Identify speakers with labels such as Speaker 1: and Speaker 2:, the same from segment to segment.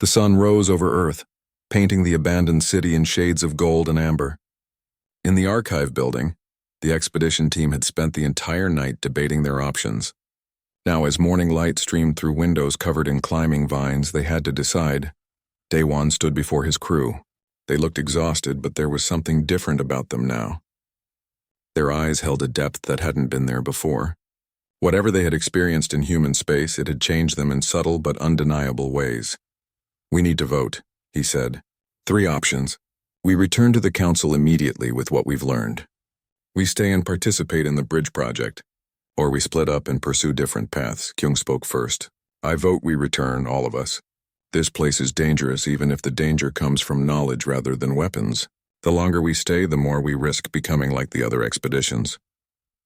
Speaker 1: The sun rose over Earth, painting the abandoned city in shades of gold and amber. In the archive building, the expedition team had spent the entire night debating their options. Now, as morning light streamed through windows covered in climbing vines, they had to decide. Daewon stood before his crew. They looked exhausted, but there was something different about them now. Their eyes held a depth that hadn't been there before. Whatever they had experienced in human space, it had changed them in subtle but undeniable ways. "We need to vote," he said. "3 options. We return to the council immediately with what we've learned. We stay and participate in the bridge project. Or we split up and pursue different paths." Kyung spoke first. "I vote we return, all of us. This place is dangerous even if the danger comes from knowledge rather than weapons. The longer we stay, the more we risk becoming like the other expeditions."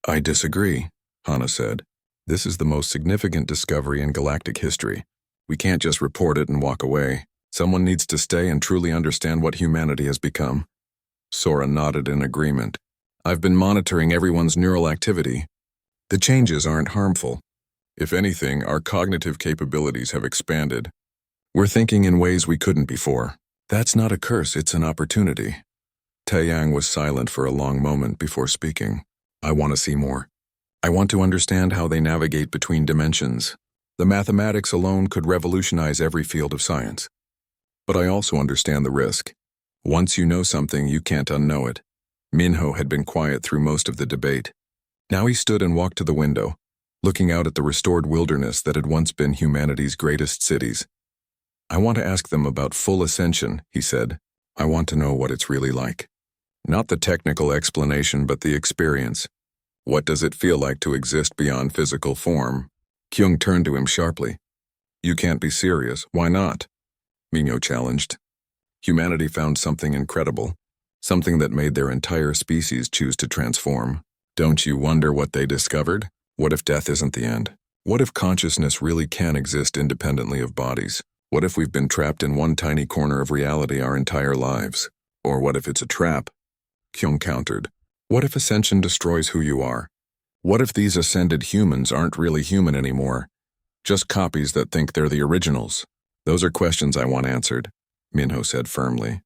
Speaker 1: "I disagree," Hana said. "This is the most significant discovery in galactic history. We can't just report it and walk away. Someone needs to stay and truly understand what humanity has become." Sora nodded in agreement. "I've been monitoring everyone's neural activity. The changes aren't harmful. If anything, our cognitive capabilities have expanded. We're thinking in ways we couldn't before. That's not a curse, it's an opportunity." Taeyang was silent for a long moment before speaking. "I want to see more. I want to understand how they navigate between dimensions. The mathematics alone could revolutionize every field of science. But I also understand the risk. Once you know something, you can't unknow it." Minho had been quiet through most of the debate. Now he stood and walked to the window, looking out at the restored wilderness that had once been humanity's greatest cities. "I want to ask them about full ascension," he said. "I want to know what it's really like. Not the technical explanation, but the experience. What does it feel like to exist beyond physical form?" Kyung turned to him sharply. "You can't be serious. Why not?" Minho challenged. "Humanity found something incredible, something that made their entire species choose to transform. Don't you wonder what they discovered? What if death isn't the end? What if consciousness really can exist independently of bodies? What if we've been trapped in one tiny corner of reality our entire lives? Or what if it's a trap?" Kyung countered. "What if ascension destroys who you are? What if these ascended humans aren't really human anymore? Just copies that think they're the originals?" "Those are questions I want answered," Minho said firmly.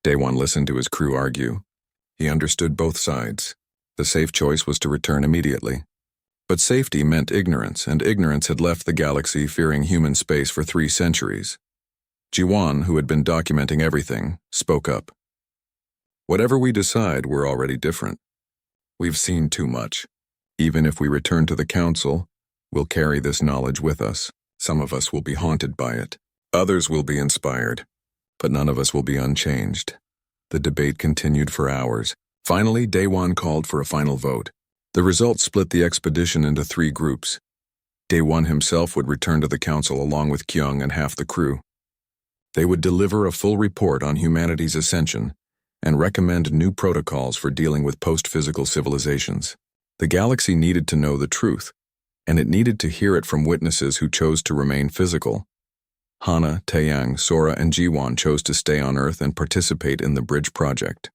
Speaker 1: Daewon listened to his crew argue. He understood both sides. The safe choice was to return immediately. But safety meant ignorance, and ignorance had left the galaxy fearing human space for 3 centuries. Jiwan, who had been documenting everything, spoke up. "Whatever we decide, we're already different. We've seen too much. Even if we return to the council, we'll carry this knowledge with us. Some of us will be haunted by it. Others will be inspired. But none of us will be unchanged." The debate continued for hours. Finally, Daewon called for a final vote. The result split the expedition into 3 groups. Daewon himself would return to the council along with Kyung and half the crew. They would deliver a full report on humanity's ascension and recommend new protocols for dealing with post-physical civilizations. The galaxy needed to know the truth, and it needed to hear it from witnesses who chose to remain physical. Hana, Taeyang, Sora, and Jiwan chose to stay on Earth and participate in the bridge project.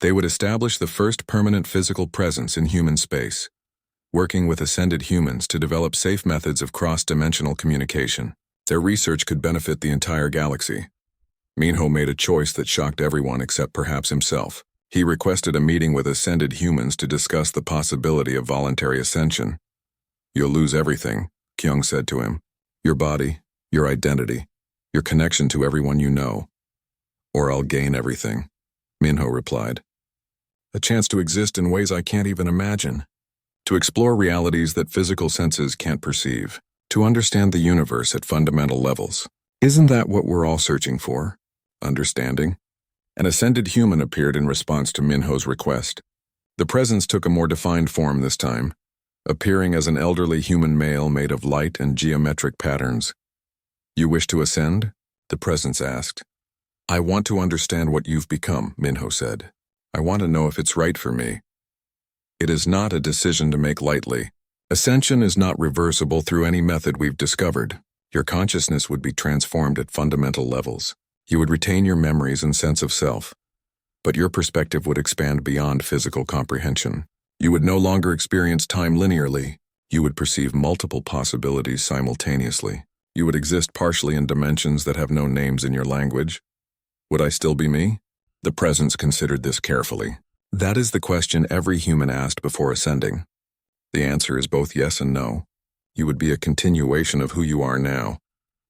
Speaker 1: They would establish the first permanent physical presence in human space, working with ascended humans to develop safe methods of cross-dimensional communication. Their research could benefit the entire galaxy. Minho made a choice that shocked everyone except perhaps himself. He requested a meeting with ascended humans to discuss the possibility of voluntary ascension. "You'll lose everything," Kyung said to him. "Your body, your identity, your connection to everyone you know. Or I'll gain everything," Minho replied. "A chance to exist in ways I can't even imagine. To explore realities that physical senses can't perceive. To understand the universe at fundamental levels. Isn't that what we're all searching for? Understanding?" An ascended human appeared in response to Minho's request. The presence took a more defined form this time, appearing as an elderly human male made of light and geometric patterns. "You wish to ascend?" the presence asked. "I want to understand what you've become," Minho said. "I want to know if it's right for me. It is not a decision to make lightly. Ascension is not reversible through any method we've discovered. Your consciousness would be transformed at fundamental levels. You would retain your memories and sense of self, but your perspective would expand beyond physical comprehension. You would no longer experience time linearly. You would perceive multiple possibilities simultaneously. You would exist partially in dimensions that have no names in your language. Would I still be me? The presence considered this carefully. That is the question every human asked before ascending. The answer is both yes and no. You would be a continuation of who you are now,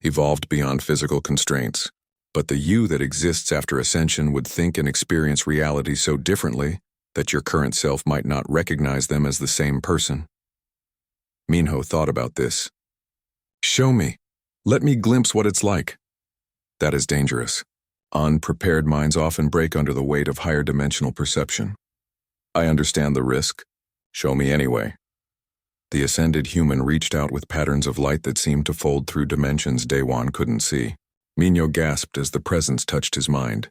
Speaker 1: evolved beyond physical constraints. But the you that exists after ascension would think and experience reality so differently that your current self might not recognize them as the same person. Minho thought about this. Show me. Let me glimpse what it's like. That is dangerous. Unprepared minds often break under the weight of higher dimensional perception. I understand the risk. Show me anyway. The ascended human reached out with patterns of light that seemed to fold through dimensions Daewon couldn't see. Minho gasped as the presence touched his mind.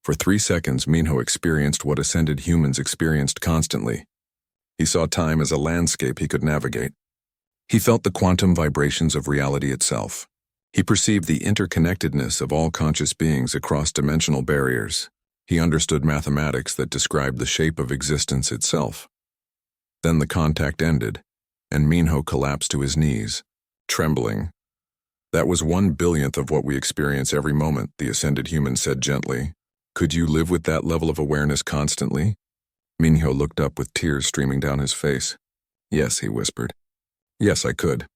Speaker 1: For 3 seconds, Minho experienced what ascended humans experienced constantly. He saw time as a landscape he could navigate. He felt the quantum vibrations of reality itself. He perceived the interconnectedness of all conscious beings across dimensional barriers. He understood mathematics that described the shape of existence itself. Then the contact ended, and Minho collapsed to his knees, trembling. That was 1/1000th of what we experience every moment, the ascended human said gently. Could you live with that level of awareness constantly? Minho looked up with tears streaming down his face. Yes, he whispered. Yes, I could.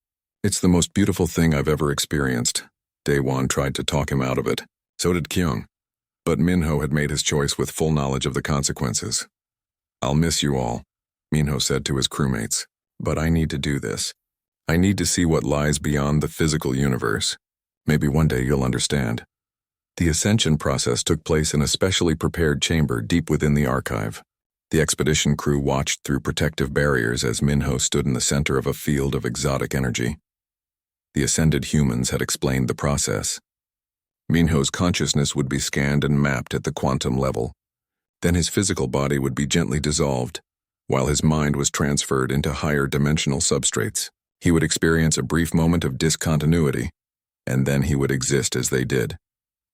Speaker 1: It's the most beautiful thing I've ever experienced. Daewon tried to talk him out of it. So did Kyung. But Minho had made his choice with full knowledge of the consequences. I'll miss you all, Minho said to his crewmates. But I need to do this. I need to see what lies beyond the physical universe. Maybe one day you'll understand. The ascension process took place in a specially prepared chamber deep within the archive. The expedition crew watched through protective barriers as Minho stood in the center of a field of exotic energy. The ascended humans had explained the process. Minho's consciousness would be scanned and mapped at the quantum level. Then his physical body would be gently dissolved, while his mind was transferred into higher dimensional substrates. He would experience a brief moment of discontinuity, and then he would exist as they did.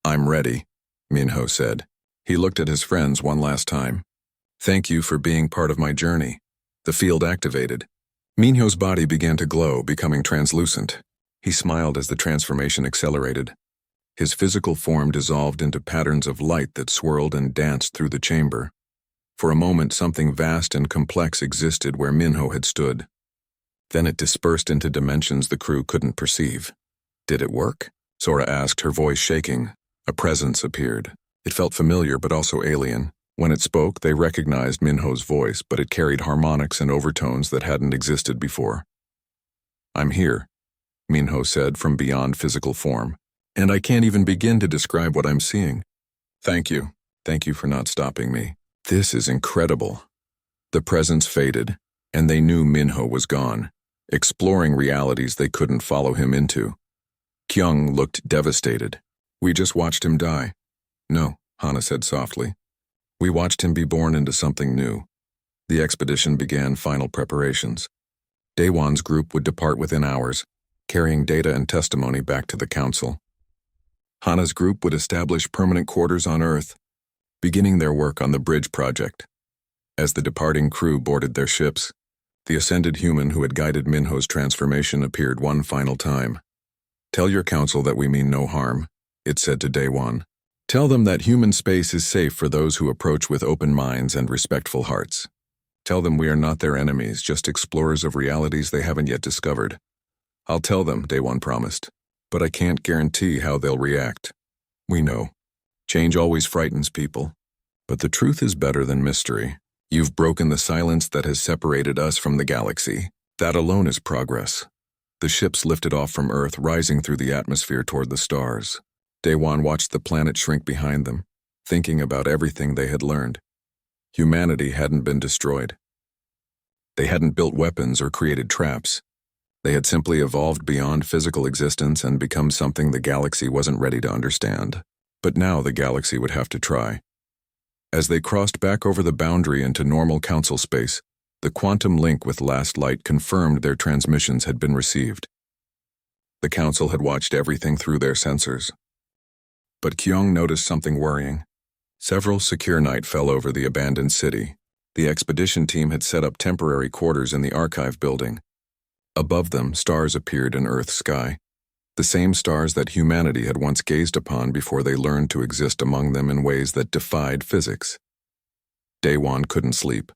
Speaker 1: I'm ready, Minho said. He looked at his friends one last time. Thank you for being part of my journey. The field activated. Minho's body began to glow, becoming translucent. He smiled as the transformation accelerated. His physical form dissolved into patterns of light that swirled and danced through the chamber. For a moment, something vast and complex existed where Minho had stood. Then it dispersed into dimensions the crew couldn't perceive. Did it work? Sora asked, her voice shaking. A presence appeared. It felt familiar but also alien. When it spoke, they recognized Minho's voice, but it carried harmonics and overtones that hadn't existed before. I'm here, Minho said from beyond physical form, and I can't even begin to describe what I'm seeing. Thank you. Thank you for not stopping me. This is incredible. The presence faded, and they knew Minho was gone, exploring realities they couldn't follow him into. Kyung looked devastated. We just watched him die. No, Hana said softly. We watched him be born into something new. The expedition began final preparations. Daewon's group would depart within hours, carrying data and testimony back to the council. Hana's group would establish permanent quarters on Earth, beginning their work on the bridge project. As the departing crew boarded their ships, the ascended human who had guided Minho's transformation appeared one final time. Tell your council that we mean no harm, it said to Daewon. Tell them that human space is safe for those who approach with open minds and respectful hearts. Tell them we are not their enemies, just explorers of realities they haven't yet discovered. I'll tell them, Daewon promised, but I can't guarantee how they'll react. We know. Change always frightens people, but the truth is better than mystery. You've broken the silence that has separated us from the galaxy. That alone is progress. The ships lifted off from Earth, rising through the atmosphere toward the stars. Daewon watched the planet shrink behind them, thinking about everything they had learned. Humanity hadn't been destroyed. They hadn't built weapons or created traps. They had simply evolved beyond physical existence and become something the galaxy wasn't ready to understand. But now the galaxy would have to try. As they crossed back over the boundary into normal council space, the quantum link with Last Light confirmed their transmissions had been received. The council had watched everything through their sensors. But Kyung noticed something worrying. Several secure night fell over the abandoned city. The expedition team had set up temporary quarters in the archive building. Above them, stars appeared in Earth's sky. The same stars that humanity had once gazed upon before they learned to exist among them in ways that defied physics. Daewon couldn't sleep.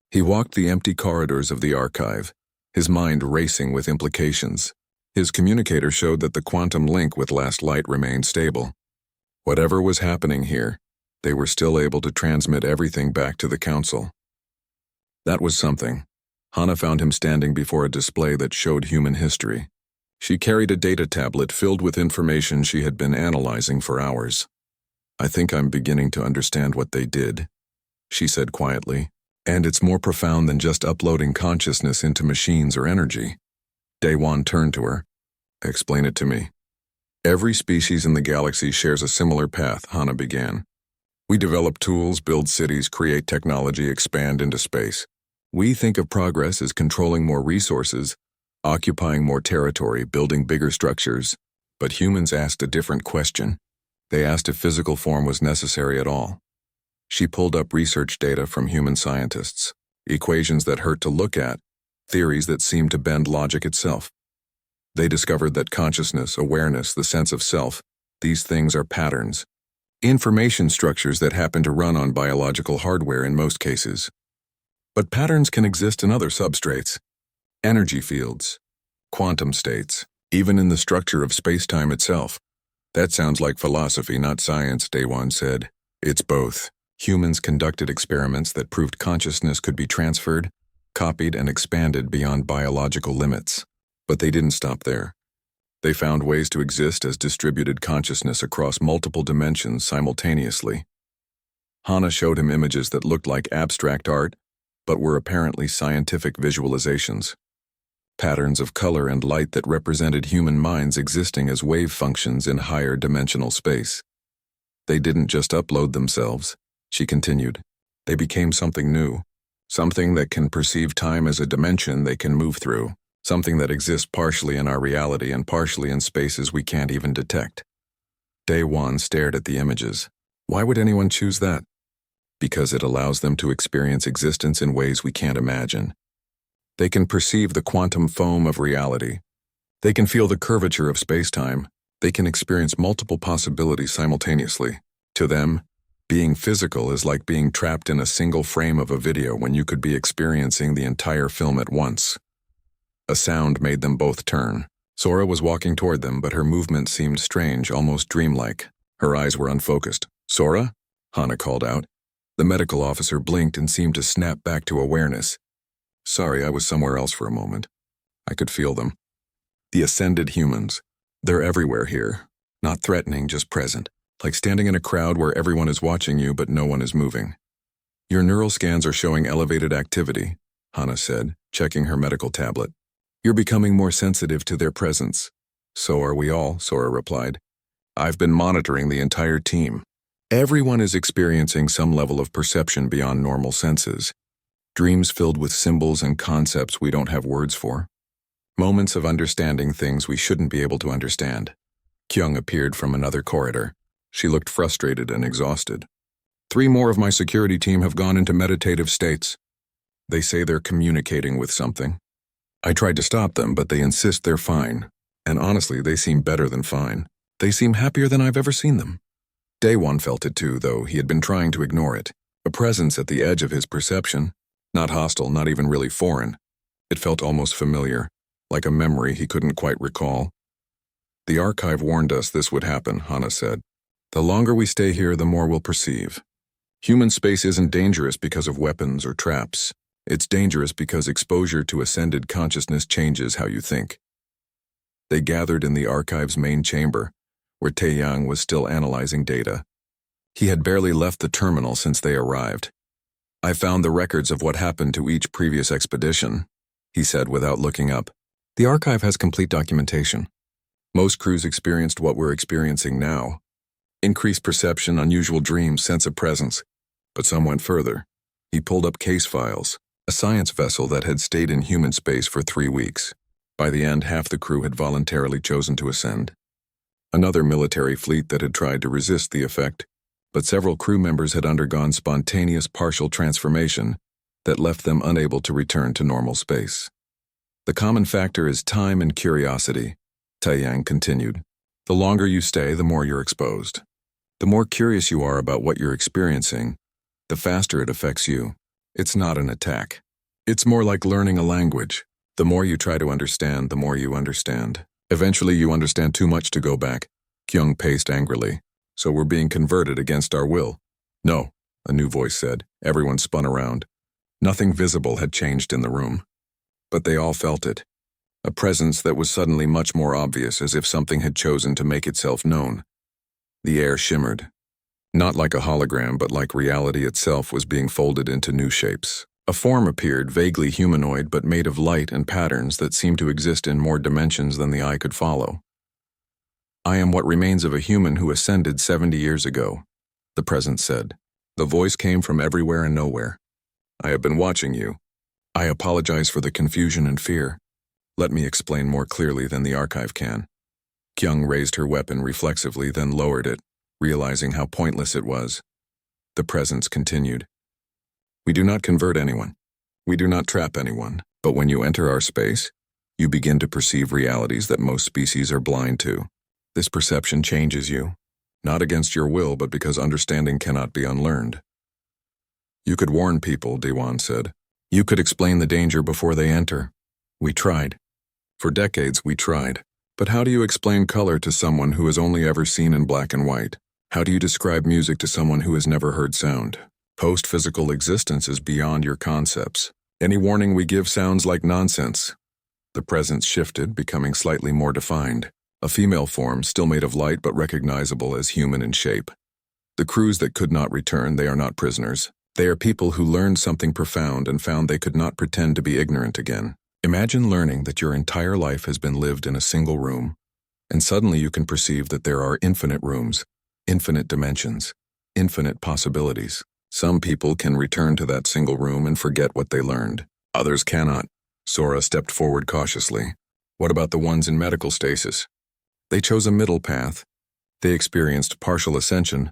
Speaker 1: He walked the empty corridors of the archive, his mind racing with implications. His communicator showed that the quantum link with Last Light remained stable. Whatever was happening here, they were still able to transmit everything back to the Council. That was something. Hana found him standing before a display that showed human history. She carried a data tablet filled with information she had been analyzing for hours. "I think I'm beginning to understand what they did," she said quietly. "And it's more profound than just uploading consciousness into machines or energy." Daewon turned to her. "Explain it to me." "Every species in the galaxy shares a similar path," Hana began. "We develop tools, build cities, create technology, expand into space. We think of progress as controlling more resources, occupying more territory, building bigger structures. But humans asked a different question. They asked if physical form was necessary at all." She pulled up research data from human scientists, equations that hurt to look at, theories that seemed to bend logic itself. They discovered that consciousness, awareness, the sense of self, these things are patterns, information structures that happen to run on biological hardware in most cases. But patterns can exist in other substrates. Energy fields, quantum states, even in the structure of space-time itself. "That sounds like philosophy, not science," Daewon said. "It's both." Humans conducted experiments that proved consciousness could be transferred, copied, and expanded beyond biological limits. But they didn't stop there. They found ways to exist as distributed consciousness across multiple dimensions simultaneously. Hana showed him images that looked like abstract art, but were apparently scientific visualizations. Patterns of color and light that represented human minds existing as wave functions in higher dimensional space. "They didn't just upload themselves," she continued. "They became something new, something that can perceive time as a dimension they can move through, something that exists partially in our reality and partially in spaces we can't even detect." Daewon stared at the images. "Why would anyone choose that?" "Because it allows them to experience existence in ways we can't imagine. They can perceive the quantum foam of reality. They can feel the curvature of space-time. They can experience multiple possibilities simultaneously. To them, being physical is like being trapped in a single frame of a video when you could be experiencing the entire film at once." A sound made them both turn. Sora was walking toward them, but her movement seemed strange, almost dreamlike. Her eyes were unfocused. "Sora?" Hana called out. The medical officer blinked and seemed to snap back to awareness. "Sorry, I was somewhere else for a moment." I could feel them. The ascended humans. They're everywhere here. Not threatening, just present. Like standing in a crowd where everyone is watching you but no one is moving. "Your neural scans are showing elevated activity," Hana said, checking her medical tablet. "You're becoming more sensitive to their presence." "So are we all," Sora replied. "I've been monitoring the entire team. Everyone is experiencing some level of perception beyond normal senses. Dreams filled with symbols and concepts we don't have words for. Moments of understanding things we shouldn't be able to understand." Kyung appeared from another corridor. She looked frustrated and exhausted. "3 more of my security team have gone into meditative states. They say they're communicating with something. I tried to stop them, but they insist they're fine. And honestly, they seem better than fine. They seem happier than I've ever seen them." Daewon felt it too, though he had been trying to ignore it. A presence at the edge of his perception. Not hostile, not even really foreign. It felt almost familiar, like a memory he couldn't quite recall. "The archive warned us this would happen," Hana said. "The longer we stay here, the more we'll perceive. Human space isn't dangerous because of weapons or traps. It's dangerous because exposure to ascended consciousness changes how you think." They gathered in the archive's main chamber, where Taeyang was still analyzing data. He had barely left the terminal since they arrived. "I found the records of what happened to each previous expedition," he said without looking up. "The archive has complete documentation. Most crews experienced what we're experiencing now. Increased perception, unusual dreams, sense of presence. But some went further." He pulled up case files, a science vessel that had stayed in human space for 3 weeks. By the end, half the crew had voluntarily chosen to ascend. Another military fleet that had tried to resist the effect, but several crew members had undergone spontaneous partial transformation that left them unable to return to normal space. The common factor is time and curiosity. Taiyang continued. The longer you stay, the more you're exposed. The more curious you are about what you're experiencing, the faster it affects you. It's not an attack. It's more like learning a language. The more you try to understand, the more you understand. Eventually you understand too much to go back. Kyung paced angrily. So we're being converted against our will. No, a new voice said. Everyone spun around. Nothing visible had changed in the room. But they all felt it. A presence that was suddenly much more obvious, as if something had chosen to make itself known. The air shimmered. Not like a hologram, but like reality itself was being folded into new shapes. A form appeared, vaguely humanoid, but made of light and patterns that seemed to exist in more dimensions than the eye could follow. I am what remains of a human who ascended 70 years ago, the presence said. The voice came from everywhere and nowhere. I have been watching you. I apologize for the confusion and fear. Let me explain more clearly than the archive can. Kyung raised her weapon reflexively, then lowered it, realizing how pointless it was. The presence continued. We do not convert anyone. We do not trap anyone. But when you enter our space, you begin to perceive realities that most species are blind to. This perception changes you, not against your will, but because understanding cannot be unlearned. You could warn people, Dewan said. You could explain the danger before they enter. We tried. For decades we tried. But how do you explain color to someone who has only ever seen in black and white? How do you describe music to someone who has never heard sound? Post-physical existence is beyond your concepts. Any warning we give sounds like nonsense. The presence shifted, becoming slightly more defined. A female form, still made of light but recognizable as human in shape. The crews that could not return, they are not prisoners. They are people who learned something profound and found they could not pretend to be ignorant again. Imagine learning that your entire life has been lived in a single room, and suddenly you can perceive that there are infinite rooms, infinite dimensions, infinite possibilities. Some people can return to that single room and forget what they learned. Others cannot. Sora stepped forward cautiously. What about the ones in medical stasis? They chose a middle path. They experienced partial ascension,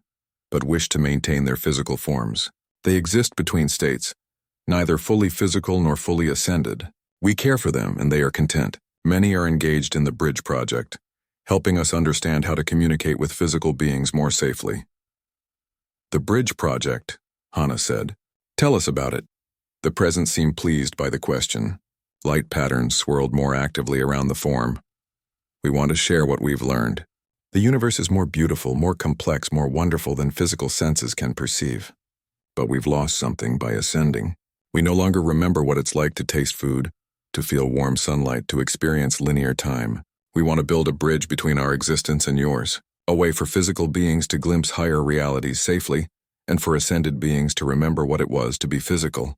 Speaker 1: but wished to maintain their physical forms. They exist between states, neither fully physical nor fully ascended. We care for them, and they are content. Many are engaged in the Bridge Project, helping us understand how to communicate with physical beings more safely. The Bridge Project, Hana said. Tell us about it. The presence seemed pleased by the question. Light patterns swirled more actively around the form. We want to share what we've learned. The universe is more beautiful, more complex, more wonderful than physical senses can perceive. But we've lost something by ascending. We no longer remember what it's like to taste food, to feel warm sunlight, to experience linear time. We want to build a bridge between our existence and yours, a way for physical beings to glimpse higher realities safely, and for ascended beings to remember what it was to be physical.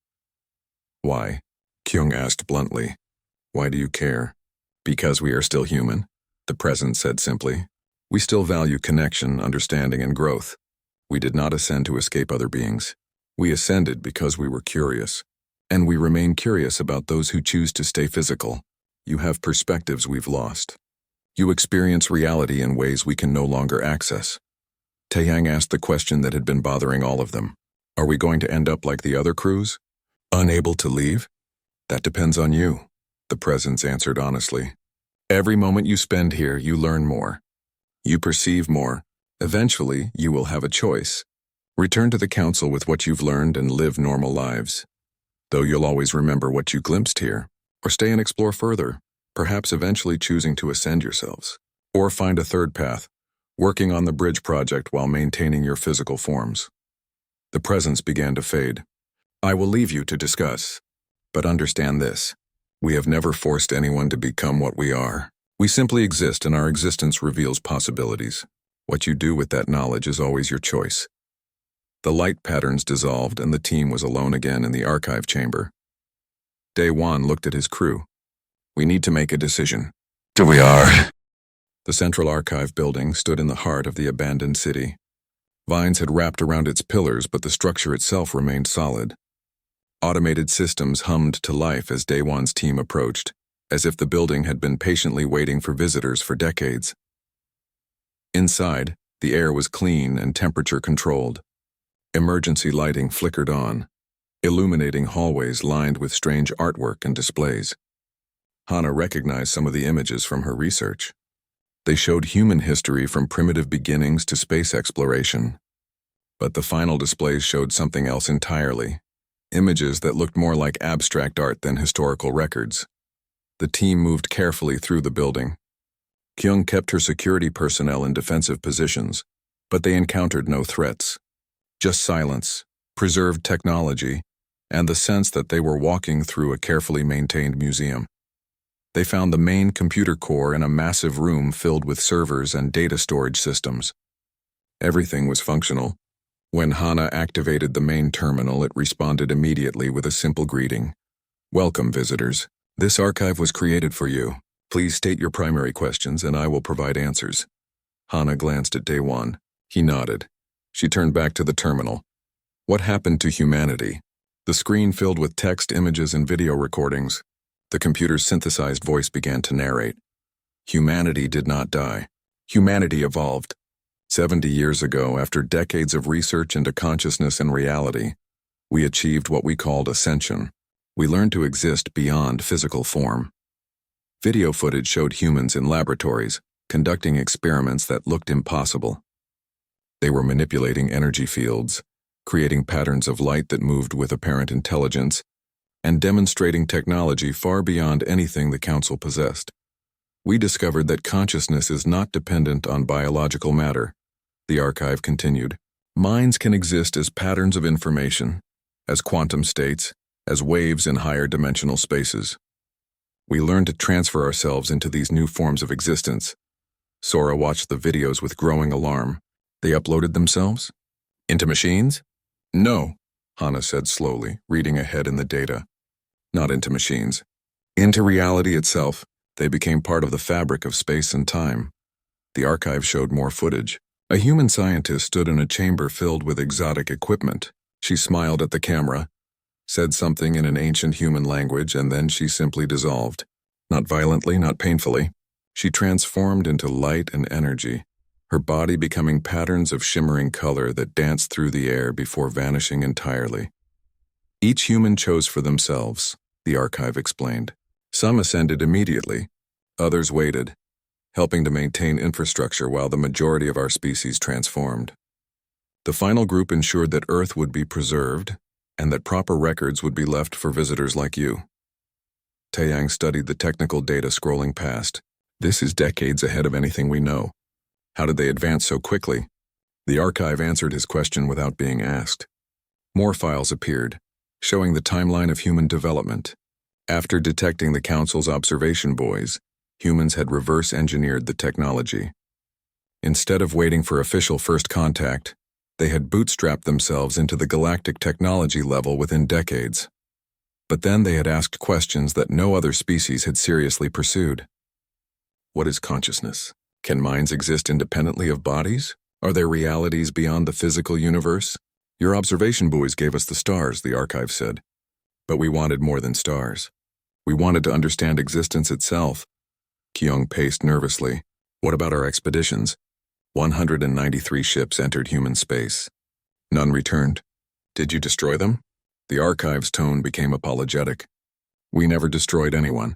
Speaker 1: Why? Kyung asked bluntly. Why do you care? Because we are still human, the presence said simply. We still value connection, understanding, and growth. We did not ascend to escape other beings. We ascended because we were curious. And we remain curious about those who choose to stay physical. You have perspectives we've lost. You experience reality in ways we can no longer access. Taeyang asked the question that had been bothering all of them. Are we going to end up like the other crews? Unable to leave? That depends on you, the presence answered honestly. Every moment you spend here, you learn more. You perceive more. Eventually, you will have a choice. Return to the council with what you've learned and live normal lives. Though you'll always remember what you glimpsed here. Or stay and explore further, perhaps eventually choosing to ascend yourselves. Or find a third path, working on the Bridge Project while maintaining your physical forms. The presence began to fade. I will leave you to discuss. But understand this. We have never forced anyone to become what we are. We simply exist, and our existence reveals possibilities. What you do with that knowledge is always your choice. The light patterns dissolved, and the team was alone again in the archive chamber. Daewon looked at his crew. We need to make a decision. We are. The central archive building stood in the heart of the abandoned city. Vines had wrapped around its pillars, but the structure itself remained solid. Automated systems hummed to life as Daewon's team approached, as if the building had been patiently waiting for visitors for decades. Inside, the air was clean and temperature controlled. Emergency lighting flickered on, illuminating hallways lined with strange artwork and displays. Hana recognized some of the images from her research. They showed human history from primitive beginnings to space exploration. But the final displays showed something else entirely. Images that looked more like abstract art than historical records. The team moved carefully through the building. Kyung kept her security personnel in defensive positions, but they encountered no threats. Just silence, preserved technology, and the sense that they were walking through a carefully maintained museum. They found the main computer core in a massive room filled with servers and data storage systems. Everything was functional. When Hana activated the main terminal, it responded immediately with a simple greeting. "Welcome, visitors. This archive was created for you. Please state your primary questions and I will provide answers." Hana glanced at Daewon. He nodded. She turned back to the terminal. What happened to humanity? The screen filled with text, images, and video recordings. The computer's synthesized voice began to narrate. Humanity did not die. Humanity evolved. 70 years ago, after decades of research into consciousness and reality, we achieved what we called ascension. We learned to exist beyond physical form. Video footage showed humans in laboratories, conducting experiments that looked impossible. They were manipulating energy fields, creating patterns of light that moved with apparent intelligence, and demonstrating technology far beyond anything the Council possessed. We discovered that consciousness is not dependent on biological matter. The archive continued. Minds can exist as patterns of information, as quantum states, as waves in higher dimensional spaces. We learned to transfer ourselves into these new forms of existence. Sora watched the videos with growing alarm. They uploaded themselves? Into machines? No, Hana said slowly, reading ahead in the data. Not into machines. Into reality itself. They became part of the fabric of space and time. The archive showed more footage. A human scientist stood in a chamber filled with exotic equipment. She smiled at the camera, said something in an ancient human language, and then she simply dissolved. Not violently, not painfully. She transformed into light and energy, her body becoming patterns of shimmering color that danced through the air before vanishing entirely. Each human chose for themselves, the archive explained. Some ascended immediately, others waited, helping to maintain infrastructure while the majority of our species transformed. The final group ensured that Earth would be preserved and that proper records would be left for visitors like you. Taeyang studied the technical data scrolling past. This is decades ahead of anything we know. How did they advance so quickly? The archive answered his question without being asked. More files appeared, showing the timeline of human development. After detecting the Council's observation buoys, humans had reverse-engineered the technology. Instead of waiting for official first contact, they had bootstrapped themselves into the galactic technology level within decades. But then they had asked questions that no other species had seriously pursued. What is consciousness? Can minds exist independently of bodies? Are there realities beyond the physical universe? Your observation buoys gave us the stars, the archive said. But we wanted more than stars. We wanted to understand existence itself. Kyung paced nervously. What about our expeditions? 193 ships entered human space. None returned. Did you destroy them? The archive's tone became apologetic. We never destroyed anyone.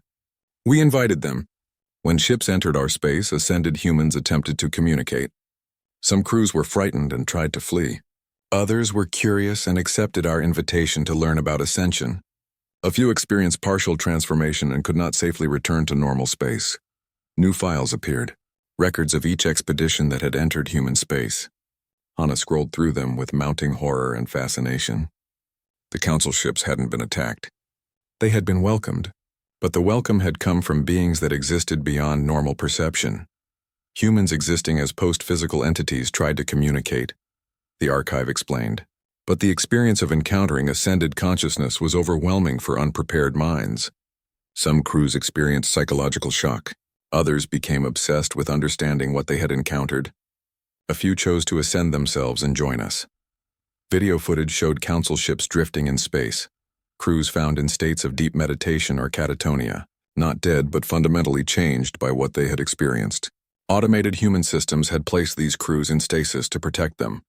Speaker 1: We invited them. When ships entered our space, ascended humans attempted to communicate. Some crews were frightened and tried to flee. Others were curious and accepted our invitation to learn about ascension. A few experienced partial transformation and could not safely return to normal space. New files appeared, records of each expedition that had entered human space. Hana scrolled through them with mounting horror and fascination. The Council ships hadn't been attacked. They had been welcomed, but the welcome had come from beings that existed beyond normal perception. Humans existing as post-physical entities tried to communicate, the archive explained. But the experience of encountering ascended consciousness was overwhelming for unprepared minds. Some crews experienced psychological shock. Others became obsessed with understanding what they had encountered. A few chose to ascend themselves and join us. Video footage showed Council ships drifting in space, crews found in states of deep meditation or catatonia, not dead but fundamentally changed by what they had experienced. Automated human systems had placed these crews in stasis to protect them.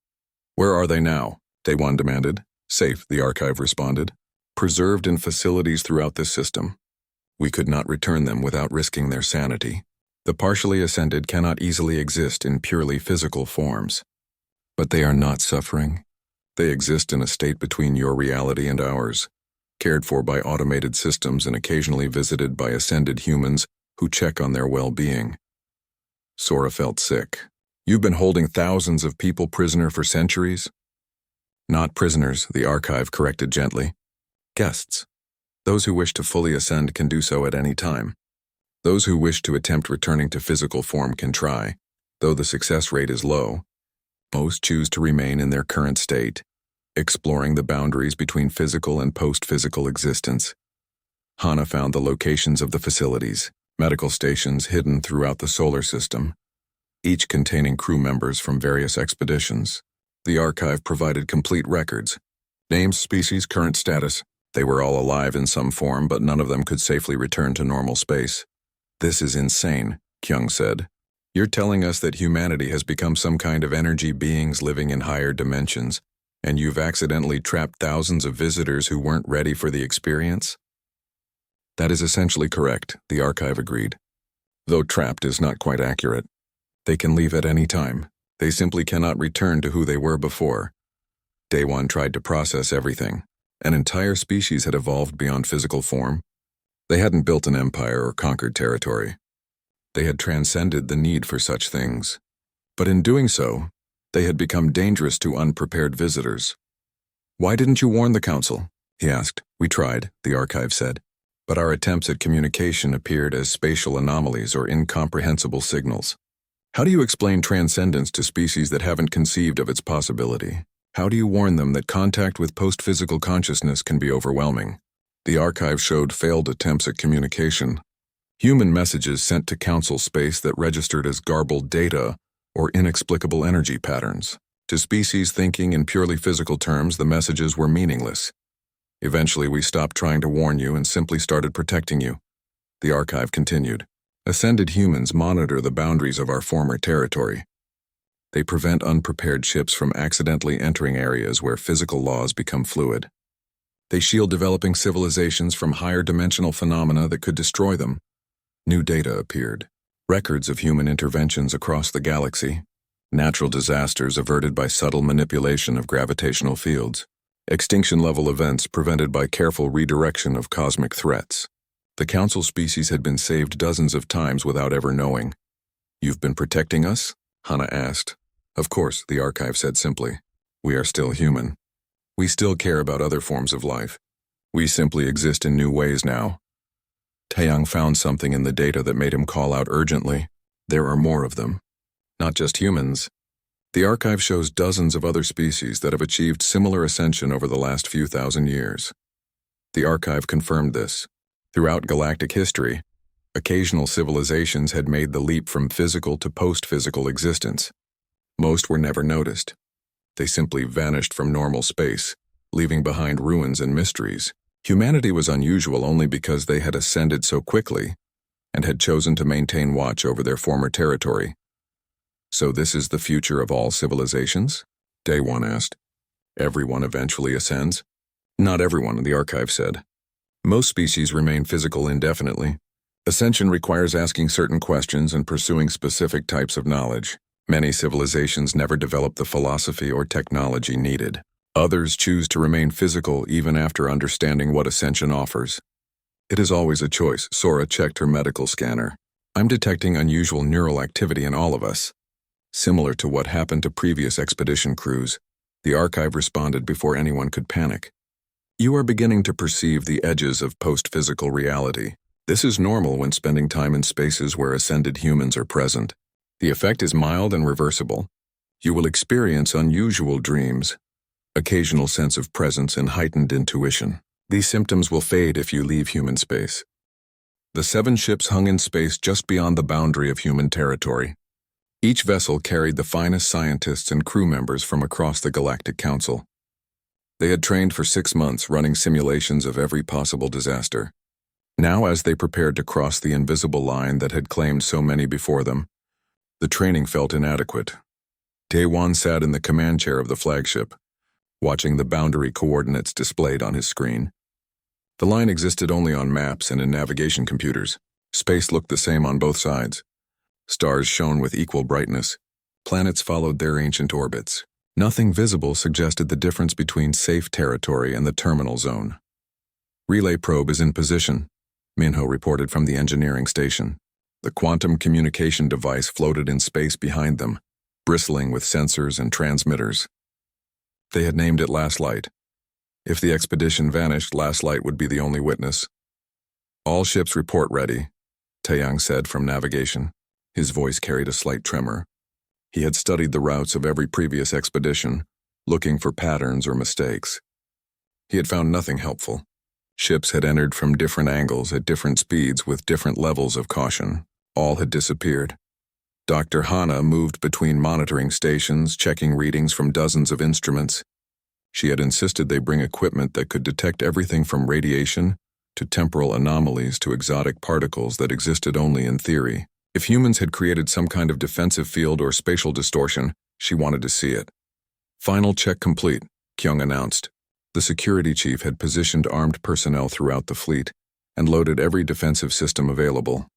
Speaker 1: Where are they now? Daewon demanded. Safe, the archive responded. Preserved in facilities throughout this system. We could not return them without risking their sanity. The partially ascended cannot easily exist in purely physical forms. But they are not suffering. They exist in a state between your reality and ours, cared for by automated systems and occasionally visited by ascended humans who check on their well-being. Sora felt sick. You've been holding thousands of people prisoner for centuries? Not prisoners, the archive corrected gently. Guests. Those who wish to fully ascend can do so at any time. Those who wish to attempt returning to physical form can try, though the success rate is low. Most choose to remain in their current state, exploring the boundaries between physical and post-physical existence. Hana found the locations of the facilities, medical stations hidden throughout the solar system, each containing crew members from various expeditions. The archive provided complete records. Names, species, current status. They were all alive in some form, but none of them could safely return to normal space. This is insane, Kyung said. You're telling us that humanity has become some kind of energy beings living in higher dimensions, and you've accidentally trapped thousands of visitors who weren't ready for the experience? That is essentially correct, the archive agreed. Though trapped is not quite accurate. They can leave at any time. They simply cannot return to who they were before. Day One tried to process everything. An entire species had evolved beyond physical form. They hadn't built an empire or conquered territory. They had transcended the need for such things. But in doing so, they had become dangerous to unprepared visitors. Why didn't you warn the council? He asked. We tried, the archive said. But our attempts at communication appeared as spatial anomalies or incomprehensible signals. How do you explain transcendence to species that haven't conceived of its possibility? How do you warn them that contact with post-physical consciousness can be overwhelming? The archive showed failed attempts at communication. Human messages sent to council space that registered as garbled data or inexplicable energy patterns. To species thinking in purely physical terms, the messages were meaningless. Eventually, we stopped trying to warn you and simply started protecting you. The archive continued. Ascended humans monitor the boundaries of our former territory. They prevent unprepared ships from accidentally entering areas where physical laws become fluid. They shield developing civilizations from higher dimensional phenomena that could destroy them. New data appeared. Records of human interventions across the galaxy. Natural disasters averted by subtle manipulation of gravitational fields. Extinction-level events prevented by careful redirection of cosmic threats. The council species had been saved dozens of times without ever knowing. You've been protecting us? Hana asked. Of course, the archive said simply. We are still human. We still care about other forms of life. We simply exist in new ways now. Taeyang found something in the data that made him call out urgently. There are more of them. Not just humans. The archive shows dozens of other species that have achieved similar ascension over the last few thousand years. The archive confirmed this. Throughout galactic history, occasional civilizations had made the leap from physical to post-physical existence. Most were never noticed. They simply vanished from normal space, leaving behind ruins and mysteries. Humanity was unusual only because they had ascended so quickly and had chosen to maintain watch over their former territory. So this is the future of all civilizations? Day One asked. Everyone eventually ascends? Not everyone, the archive said. Most species remain physical indefinitely. Ascension requires asking certain questions and pursuing specific types of knowledge. Many civilizations never develop the philosophy or technology needed. Others choose to remain physical even after understanding what ascension offers. It is always a choice. Sora checked her medical scanner. I'm detecting unusual neural activity in all of us. Similar to what happened to previous expedition crews, the archive responded before anyone could panic. You are beginning to perceive the edges of post-physical reality. This is normal when spending time in spaces where ascended humans are present. The effect is mild and reversible. You will experience unusual dreams, occasional sense of presence, and heightened intuition. These symptoms will fade if you leave human space. The 7 ships hung in space just beyond the boundary of human territory. Each vessel carried the finest scientists and crew members from across the Galactic Council. They had trained for 6 months running simulations of every possible disaster. Now, as they prepared to cross the invisible line that had claimed so many before them, the training felt inadequate. Daewon sat in the command chair of the flagship, watching the boundary coordinates displayed on his screen. The line existed only on maps and in navigation computers. Space looked the same on both sides. Stars shone with equal brightness. Planets followed their ancient orbits. Nothing visible suggested the difference between safe territory and the terminal zone. Relay probe is in position, Minho reported from the engineering station. The quantum communication device floated in space behind them, bristling with sensors and transmitters. They had named it Last Light. If the expedition vanished, Last Light would be the only witness. All ships report ready, Taeyang said from navigation. His voice carried a slight tremor. He had studied the routes of every previous expedition, looking for patterns or mistakes. He had found nothing helpful. Ships had entered from different angles at different speeds with different levels of caution. All had disappeared. Dr. Hana moved between monitoring stations, checking readings from dozens of instruments. She had insisted they bring equipment that could detect everything from radiation to temporal anomalies to exotic particles that existed only in theory. If humans had created some kind of defensive field or spatial distortion, she wanted to see it. Final check complete, Kyung announced. The security chief had positioned armed personnel throughout the fleet and loaded every defensive system available.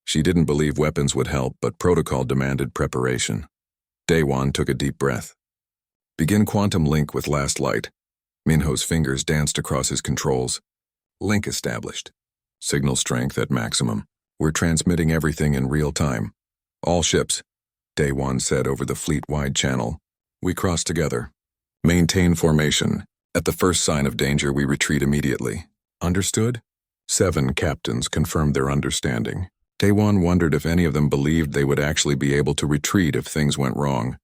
Speaker 1: She didn't believe weapons would help, but protocol demanded preparation. Daewon took a deep breath. Begin quantum link with Last Light. Minho's fingers danced across his controls. Link established. Signal strength at maximum. We're transmitting everything in real time. All ships, Daewon said over the fleet-wide channel. We cross together. Maintain formation. At the first sign of danger, we retreat immediately. Understood? 7 captains confirmed their understanding. Daewon wondered if any of them believed they would actually be able to retreat if things went wrong.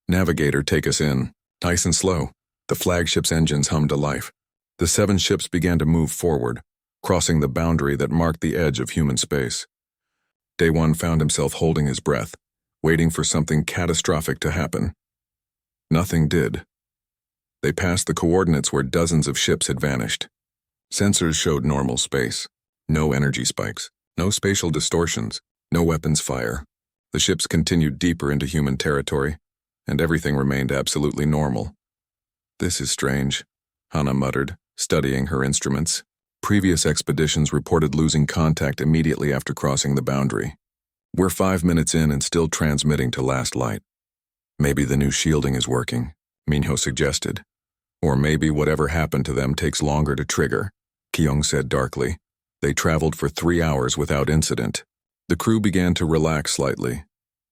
Speaker 1: Navigator, take us in. Nice and slow. The flagship's engines hummed to life. The 7 ships began to move forward, crossing the boundary that marked the edge of human space. Daewon found himself holding his breath, waiting for something catastrophic to happen. Nothing did. They passed the coordinates where dozens of ships had vanished. Sensors showed normal space. No energy spikes. No spatial distortions, no weapons fire. The ships continued deeper into human territory, and everything remained absolutely normal. This is strange, Hana muttered, studying her instruments. Previous expeditions reported losing contact immediately after crossing the boundary. We're 5 minutes in and still transmitting to Last Light. Maybe the new shielding is working, Minho suggested. Or maybe whatever happened to them takes longer to trigger, Kyung said darkly. They traveled for 3 hours without incident. The crew began to relax slightly,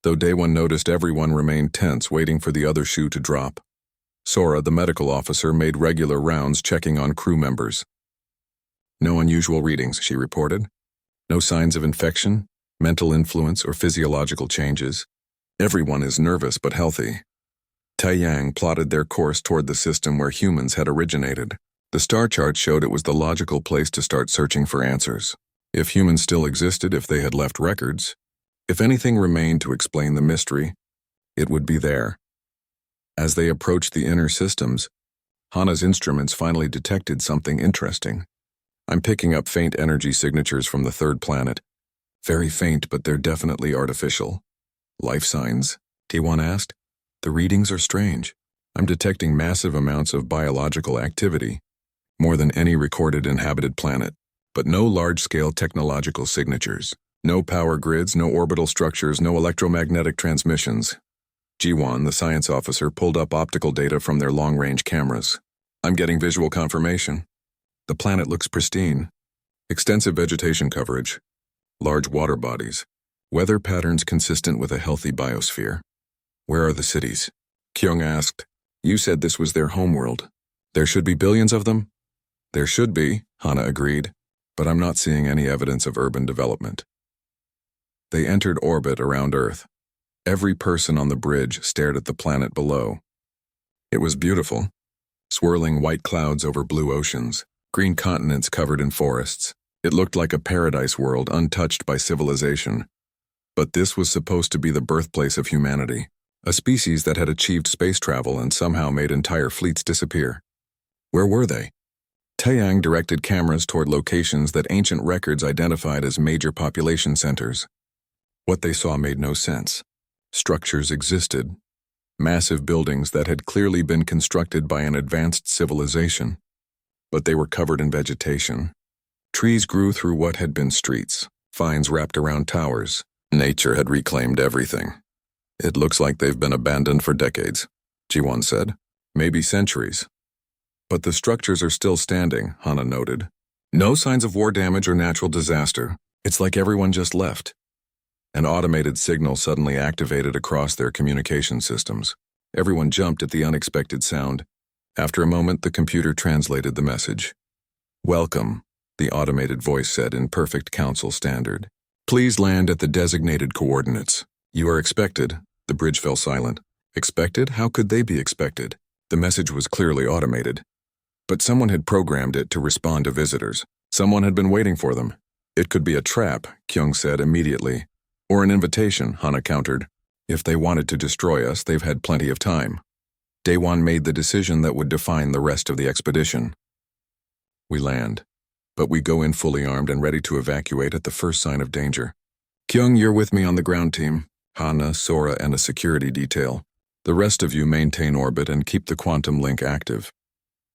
Speaker 1: though Daewon noticed everyone remained tense, waiting for the other shoe to drop. Sora, the medical officer, made regular rounds checking on crew members. No unusual readings, she reported. No signs of infection, mental influence, or physiological changes. Everyone is nervous but healthy. Taeyang plotted their course toward the system where humans had originated. The star chart showed it was the logical place to start searching for answers. If humans still existed, if they had left records, if anything remained to explain the mystery, it would be there. As they approached the inner systems, Hana's instruments finally detected something interesting. I'm picking up faint energy signatures from the 3rd planet. Very faint, but they're definitely artificial. Life signs? Daewon asked. The readings are strange. I'm detecting massive amounts of biological activity. More than any recorded inhabited planet, but no large-scale technological signatures. No power grids, no orbital structures, no electromagnetic transmissions. Jiwon, the science officer, pulled up optical data from their long-range cameras. I'm getting visual confirmation. The planet looks pristine. Extensive vegetation coverage. Large water bodies. Weather patterns consistent with a healthy biosphere. Where are the cities? Kyung asked. You said this was their homeworld. There should be billions of them? There should be, Hana agreed, but I'm not seeing any evidence of urban development. They entered orbit around Earth. Every person on the bridge stared at the planet below. It was beautiful. Swirling white clouds over blue oceans, green continents covered in forests. It looked like a paradise world untouched by civilization. But this was supposed to be the birthplace of humanity, a species that had achieved space travel and somehow made entire fleets disappear. Where were they? Taeyang directed cameras toward locations that ancient records identified as major population centers. What they saw made no sense. Structures existed, massive buildings that had clearly been constructed by an advanced civilization, but they were covered in vegetation. Trees grew through what had been streets, vines wrapped around towers, Nature had reclaimed everything. It looks like they've been abandoned for decades, Ji-won said. Maybe centuries. But the structures are still standing, Hana noted. No signs of war damage or natural disaster. It's like everyone just left. An automated signal suddenly activated across their communication systems. Everyone jumped at the unexpected sound. After a moment, the computer translated the message. "Welcome," the automated voice said in perfect council standard. "Please land at the designated coordinates. You are expected." The bridge fell silent. Expected? How could they be expected? The message was clearly automated. But someone had programmed it to respond to visitors. Someone had been waiting for them. It could be a trap, Kyung said immediately. Or an invitation, Hana countered. If they wanted to destroy us, they've had plenty of time. Daewon made the decision that would define the rest of the expedition. We land, but we go in fully armed and ready to evacuate at the first sign of danger. Kyung, you're with me on the ground team. Hana, Sora, and a security detail. The rest of you maintain orbit and keep the quantum link active.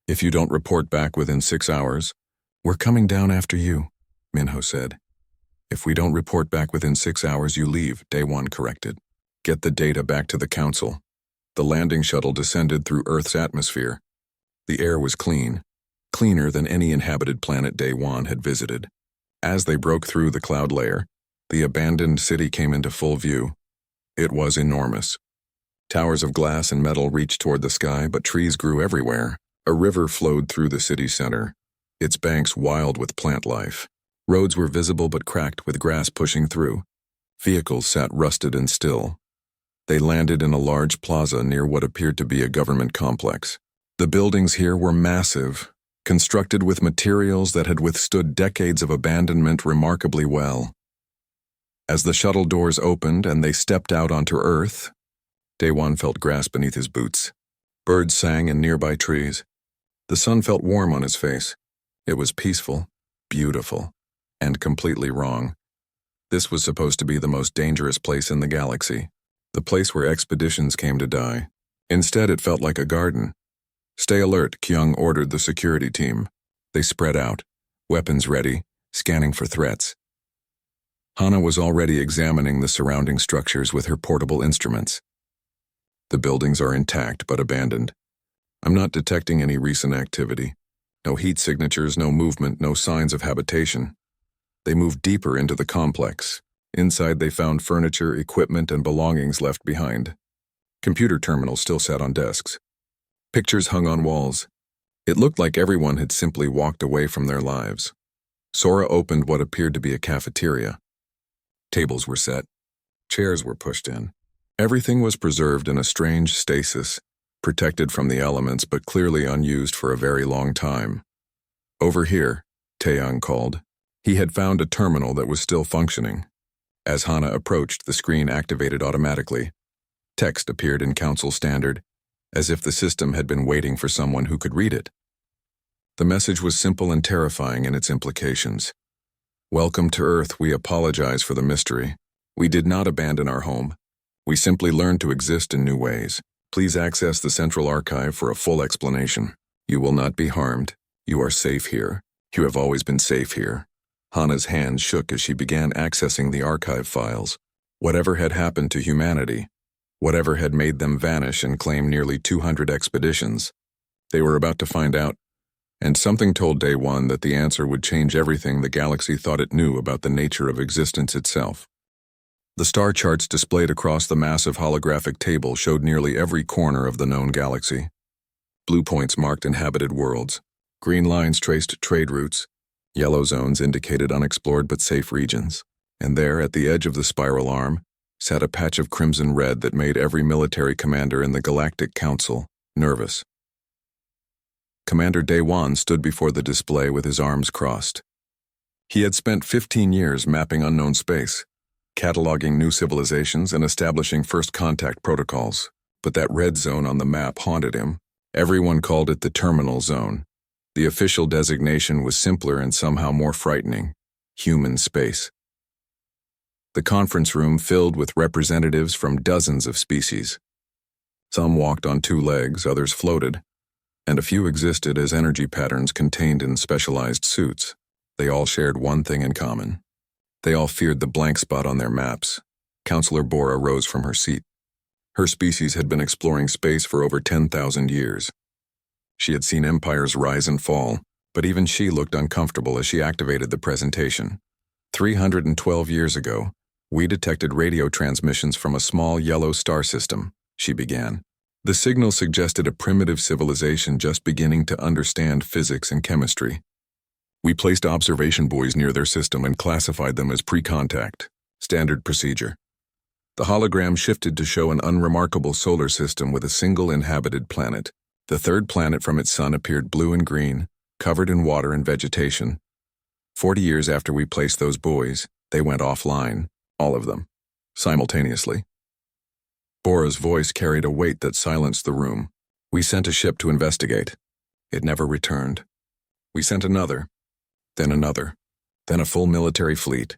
Speaker 1: If you don't report back within 6 hours, we're coming down after you, Minho said. If we don't report back within 6 hours, you leave, Daewon corrected. Get the data back to the council. The landing shuttle descended through Earth's atmosphere. The air was clean, cleaner than any inhabited planet Daewon had visited. As they broke through the cloud layer, the abandoned city came into full view. It was enormous. Towers of glass and metal reached toward the sky, but trees grew everywhere. A river flowed through the city center, its banks wild with plant life. Roads were visible but cracked with grass pushing through. Vehicles sat rusted and still. They landed in a large plaza near what appeared to be a government complex. The buildings here were massive, constructed with materials that had withstood decades of abandonment remarkably well. As the shuttle doors opened and they stepped out onto Earth, Daewon felt grass beneath his boots. Birds sang in nearby trees. The sun felt warm on his face. It was peaceful, beautiful, and completely wrong. This was supposed to be the most dangerous place in the galaxy, the place where expeditions came to die. Instead, it felt like a garden. Stay alert, Kyung ordered the security team. They spread out, weapons ready, scanning for threats. Hana was already examining the surrounding structures with her portable instruments. The buildings are intact but abandoned. I'm not detecting any recent activity. No heat signatures, no movement, no signs of habitation. They moved deeper into the complex. Inside they found furniture, equipment, and belongings left behind. Computer terminals still sat on desks. Pictures hung on walls. It looked like everyone had simply walked away from their lives. Sora opened what appeared to be a cafeteria. Tables were set. Chairs were pushed in. Everything was preserved in a strange stasis, protected from the elements but clearly unused for a very long time. Over here, Taeyang called. He had found a terminal that was still functioning. As Hana approached, the screen activated automatically. Text appeared in Council Standard, as if the system had been waiting for someone who could read it. The message was simple and terrifying in its implications. Welcome to Earth. We apologize for the mystery. We did not abandon our home. We simply learned to exist in new ways. Please access the Central Archive for a full explanation. You will not be harmed. You are safe here. You have always been safe here. Hana's hands shook as she began accessing the archive files. Whatever had happened to humanity, whatever had made them vanish and claim nearly 200 expeditions, they were about to find out. And something told Daewon that the answer would change everything the galaxy thought it knew about the nature of existence itself. The star charts displayed across the massive holographic table showed nearly every corner of the known galaxy. Blue points marked inhabited worlds. Green lines traced trade routes. Yellow zones indicated unexplored but safe regions. And there, at the edge of the spiral arm, sat a patch of crimson red that made every military commander in the Galactic Council nervous. Commander Daewon stood before the display with his arms crossed. He had spent 15 years mapping unknown space, cataloging new civilizations and establishing first contact protocols. But that red zone on the map haunted him. Everyone called it the terminal zone. The official designation was simpler and somehow more frightening: human space. The conference room filled with representatives from dozens of species. Some walked on 2 legs, others floated, and a few existed as energy patterns contained in specialized suits. They all shared one thing in common. They all feared the blank spot on their maps. Counselor Bora rose from her seat. Her species had been exploring space for over 10,000 years. She had seen empires rise and fall, but even she looked uncomfortable as she activated the presentation. 312 years ago, we detected radio transmissions from a small yellow star system, she began. The signal suggested a primitive civilization just beginning to understand physics and chemistry. We placed observation buoys near their system and classified them as pre-contact, standard procedure. The hologram shifted to show an unremarkable solar system with a single inhabited planet. The third planet from its sun appeared blue and green, covered in water and vegetation. 40 years after we placed those buoys, they went offline, all of them, simultaneously. Bora's voice carried a weight that silenced the room. We sent a ship to investigate. It never returned. We sent another, then a full military fleet.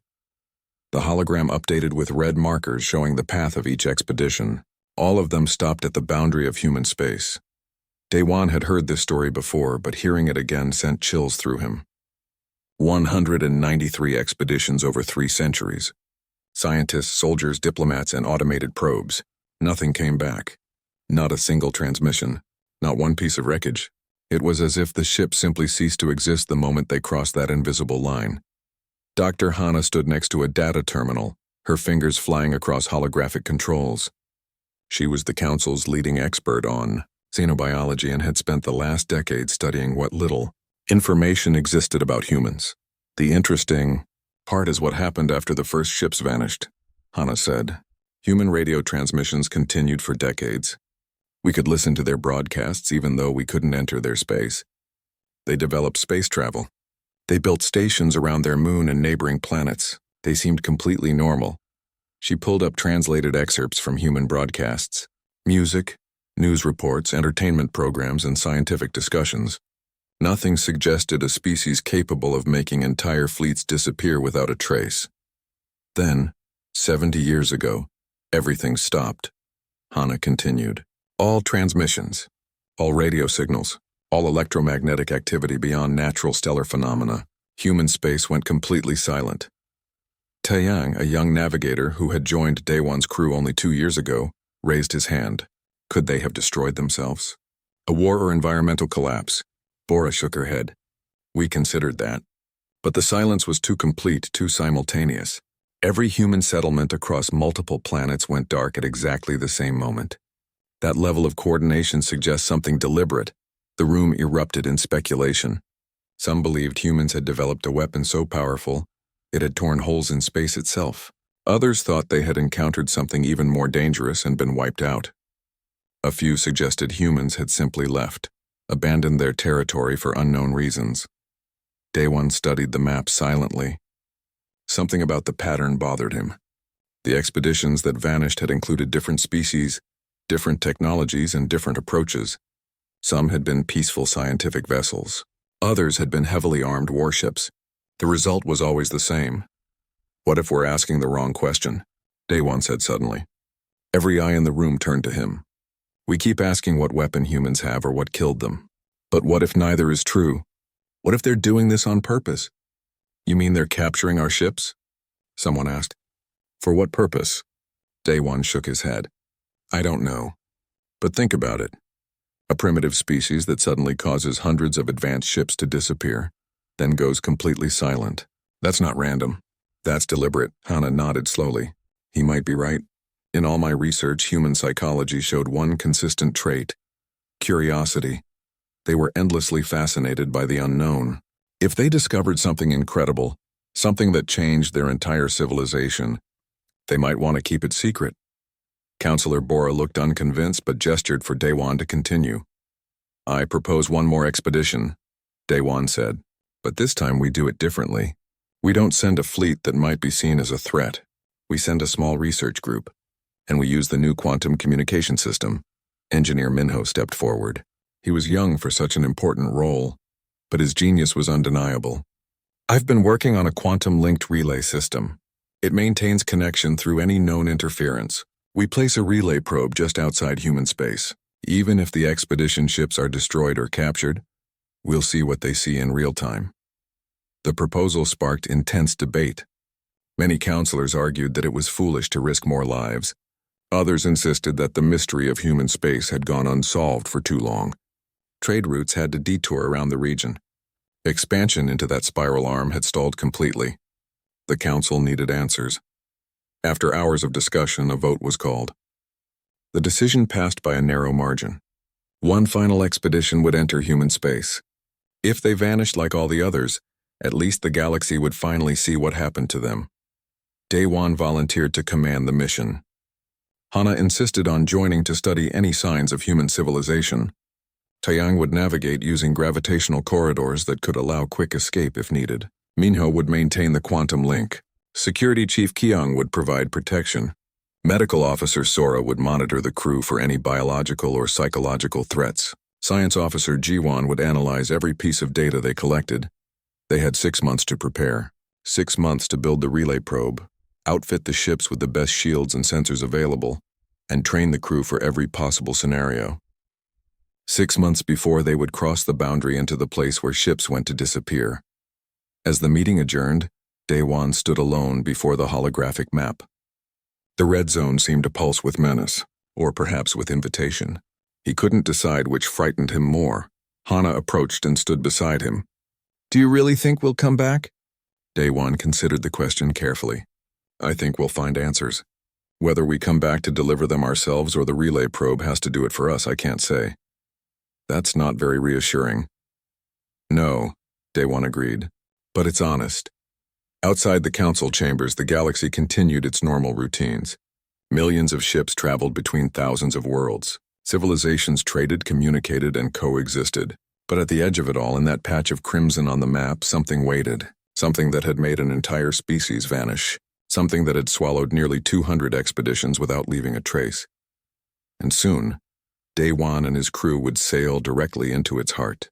Speaker 1: The hologram updated with red markers showing the path of each expedition. All of them stopped at the boundary of human space. Daewon had heard this story before, but hearing it again sent chills through him. 193 expeditions over 3 centuries. Scientists, soldiers, diplomats, and automated probes. Nothing came back. Not a single transmission. Not one piece of wreckage. It was as if the ship simply ceased to exist the moment they crossed that invisible line. Dr. Hana stood next to a data terminal, her fingers flying across holographic controls. She was the Council's leading expert on xenobiology and had spent the last decade studying what little information existed about humans. The interesting part is what happened after the first ships vanished, Hana said. Human radio transmissions continued for decades. We could listen to their broadcasts even though we couldn't enter their space. They developed space travel. They built stations around their moon and neighboring planets. They seemed completely normal. She pulled up translated excerpts from human broadcasts, music, news reports, entertainment programs, and scientific discussions. Nothing suggested a species capable of making entire fleets disappear without a trace. Then, 70 years ago, everything stopped. Hana continued. All transmissions, all radio signals, all electromagnetic activity beyond natural stellar phenomena, human space went completely silent. Taeyang, a young navigator who had joined Daewon's crew only 2 years ago, raised his hand. Could they have destroyed themselves? A war or environmental collapse? Bora shook her head. We considered that. But the silence was too complete, too simultaneous. Every human settlement across multiple planets went dark at exactly the same moment. That level of coordination suggests something deliberate. The room erupted in speculation. Some believed humans had developed a weapon so powerful, it had torn holes in space itself. Others thought they had encountered something even more dangerous and been wiped out. A few suggested humans had simply left, abandoned their territory for unknown reasons. Daewon studied the map silently. Something about the pattern bothered him. The expeditions that vanished had included different species, different technologies, and different approaches. Some had been peaceful scientific vessels. Others had been heavily armed warships. The result was always the same. What if we're asking the wrong question? Daewon said suddenly. Every eye in the room turned to him. We keep asking what weapon humans have or what killed them. But what if neither is true? What if they're doing this on purpose? You mean they're capturing our ships? Someone asked. For what purpose? Daewon shook his head. I don't know. But think about it. A primitive species that suddenly causes hundreds of advanced ships to disappear, then goes completely silent. That's not random. That's deliberate. Hana nodded slowly. He might be right. In all my research, human psychology showed one consistent trait: curiosity. They were endlessly fascinated by the unknown. If they discovered something incredible, something that changed their entire civilization, they might want to keep it secret. Counselor Bora looked unconvinced but gestured for Daewon to continue. I propose one more expedition, Daewon said, but this time we do it differently. We don't send a fleet that might be seen as a threat. We send a small research group, and we use the new quantum communication system. Engineer Minho stepped forward. He was young for such an important role, but his genius was undeniable. I've been working on a quantum-linked relay system. It maintains connection through any known interference. We place a relay probe just outside human space. Even if the expedition ships are destroyed or captured, we'll see what they see in real time. The proposal sparked intense debate. Many counselors argued that it was foolish to risk more lives. Others insisted that the mystery of human space had gone unsolved for too long. Trade routes had to detour around the region. Expansion into that spiral arm had stalled completely. The council needed answers. After hours of discussion, a vote was called. The decision passed by a narrow margin. One final expedition would enter human space. If they vanished like all the others, at least the galaxy would finally see what happened to them. Daewon volunteered to command the mission. Hana insisted on joining to study any signs of human civilization. Taeyang would navigate using gravitational corridors that could allow quick escape if needed. Minho would maintain the quantum link. Security Chief Kyung would provide protection. Medical Officer Sora would monitor the crew for any biological or psychological threats. Science Officer Jiwon would analyze every piece of data they collected. They had 6 months to prepare. 6 months to build the relay probe, outfit the ships with the best shields and sensors available, and train the crew for every possible scenario. 6 months before they would cross the boundary into the place where ships went to disappear. As the meeting adjourned, Daewon stood alone before the holographic map. The red zone seemed to pulse with menace, or perhaps with invitation. He couldn't decide which frightened him more. Hana approached and stood beside him. "Do you really think we'll come back?" Daewon considered the question carefully. "I think we'll find answers. Whether we come back to deliver them ourselves or the relay probe has to do it for us, I can't say." "That's not very reassuring." "No," Daewon agreed, "but it's honest." Outside the council chambers, the galaxy continued its normal routines. Millions of ships traveled between thousands of worlds. Civilizations traded, communicated, and coexisted. But at the edge of it all, in that patch of crimson on the map, something waited. Something that had made an entire species vanish. Something that had swallowed nearly 200 expeditions without leaving a trace. And soon, Daewon and his crew would sail directly into its heart.